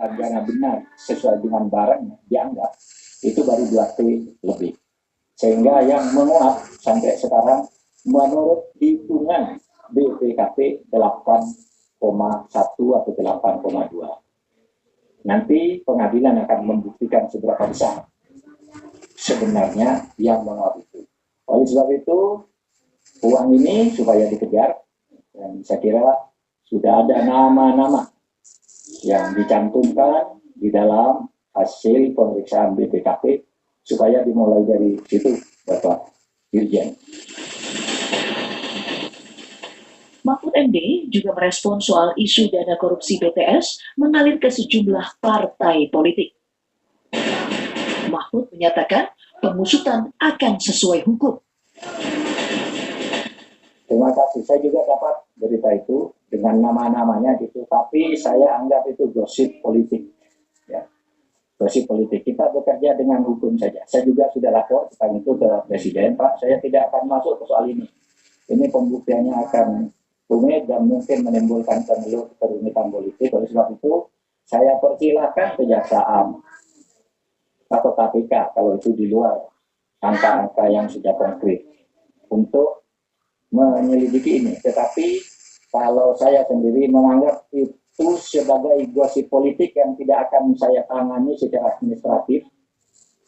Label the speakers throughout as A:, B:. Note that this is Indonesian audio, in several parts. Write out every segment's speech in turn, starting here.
A: belanjanya benar sesuai dengan barangnya dianggap itu baru 2T lebih. Sehingga yang menguap sampai sekarang menurut hitungan BPKP 8,1 atau 8,2. Nanti pengadilan akan membuktikan seberapa besar sebenarnya yang menguap itu. Oleh sebab itu, uang ini supaya dikejar, dan saya kira sudah ada nama-nama yang dicantumkan di dalam hasil pemeriksaan BPKP supaya dimulai dari situ, Bapak Dirjen.
B: Mahfud MD juga merespon soal isu dana korupsi BTS mengalir ke sejumlah partai politik. Mahfud menyatakan pengusutan akan sesuai hukum.
A: Terima kasih, saya juga dapat berita itu dengan nama-namanya gitu, tapi saya anggap itu gosip politik. Ya. Gosip politik, kita bekerja dengan hukum saja. Saya juga sudah lapor tentang itu ke Presiden, Pak, saya tidak akan masuk ke soal ini. Ini pembuktiannya akan rumit dan mungkin menimbulkan kerumitan politik. Oleh sebab itu, saya persilahkan kejaksaan atau KPK kalau itu di luar angka-angka yang sudah konkret untuk menyelidiki ini. Tetapi kalau saya sendiri menganggap itu sebagai gosip politik yang tidak akan saya tangani secara administratif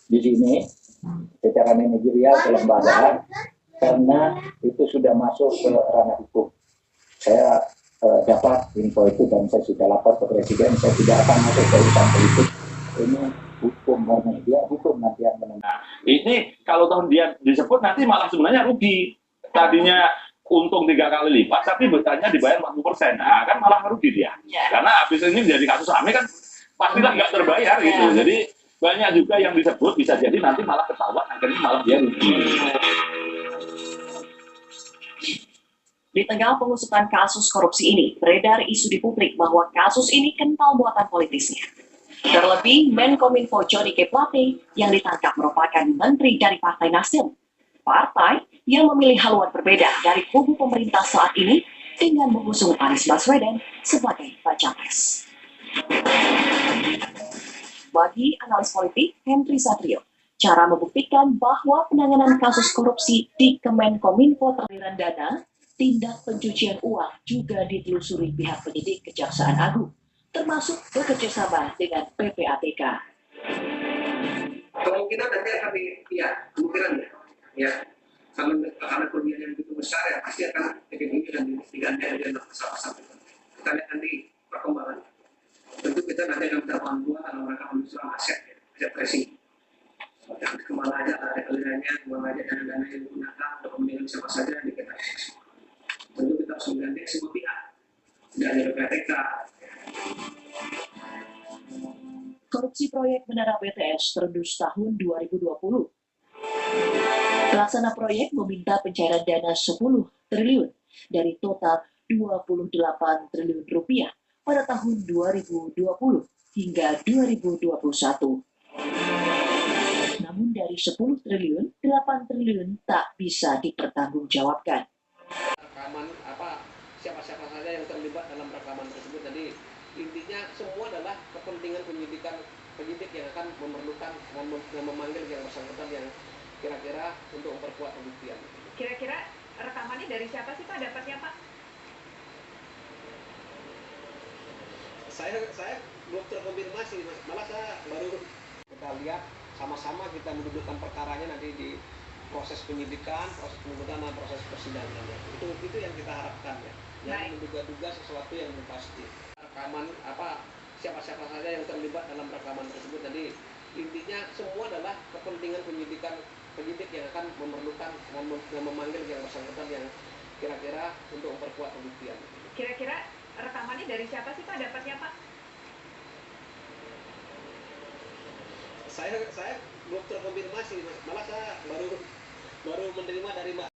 A: di sini, secara manajerial kelembagaan, karena itu sudah masuk ke ranah hukum. Saya dapat info itu dan saya sudah lapor ke Presiden, saya tidak akan masuk ke urusan politik. Ini hukum murni, dia hukum nanti yang menentukan.
C: Nah, ini kalau tahun dia disebut nanti malah sebenarnya rugi. Tadinya untung 3 kali lipat, tapi betanya dibayar 40%. Nah, kan malah rugi dia. Karena habis ini menjadi kasus rame kan pastilah nggak terbayar gitu. Jadi banyak juga yang disebut bisa jadi nanti malah ketahuan, akhirnya malah dia rugi.
B: Di tengah pengusutan kasus korupsi ini, beredar isu di publik bahwa kasus ini kental muatan politisnya. Terlebih, Menkominfo Johnny G. Plate yang ditangkap merupakan menteri dari Partai Nasdem. Partai yang memilih haluan berbeda dari kubu pemerintah saat ini dengan mengusung Anies Baswedan sebagai baca pres. Bagi analis politik Henry Satrio, cara membuktikan bahwa penanganan kasus korupsi di Kemenkominfo aliran dana, tindak pencucian uang juga ditelusuri pihak penyidik Kejaksaan Agung, termasuk bekerjasama dengan PPATK.
D: Kemungkinan nanti akan kemungkinan ya, karena kerugian yang begitu besar ya pasti akan diganti dan diganti dengan pasal-pasal itu. Kita lihat nanti perkembangan. Tentu kita nanti akan minta bantuan dalam rangka menyusun aset tracing. Kemana aja alirannya, kemana aja dana-dana yang digunakan untuk kepentingan siapa saja yang diketahui. Tentu kita harus menggandeng semua pihak dari PPATK.
B: Korupsi proyek Menara BTS terendus tahun 2020. Pelaksana proyek meminta pencairan dana 10 triliun dari total 28 triliun rupiah pada tahun 2020 hingga 2021. Namun dari 10 triliun, 8 triliun tak bisa dipertanggungjawabkan.
E: Rekaman siapa-siapa saja yang terlibat dalam rekaman tersebut. Jadi intinya semua adalah kepentingan penyidik yang akan memerlukan memanggil yang bersangkutan yang kira-kira untuk memperkuat pembuktian.
F: Kira-kira rekamannya dari siapa sih Pak dapatnya Pak?
E: Saya belum terkonfirmasi, malah saya baru kita lihat sama-sama kita mendudukkan perkaranya nanti di proses penyidikan, proses penuntutan dan proses persidangan. Itu yang kita harapkan ya. Yang menduga-duga sesuatu yang pasti. Rekaman siapa-siapa saja yang terlibat dalam rekaman tersebut. Jadi intinya semua adalah kepentingan penyidik yang akan memerlukan memanggil yang bersangkutan yang kira-kira untuk memperkuat pembuktian.
F: Kira-kira rekamannya dari siapa sih Pak dapatnya Pak?
E: Saya belum terkonfirmasi, malah saya baru menerima dari Mbak.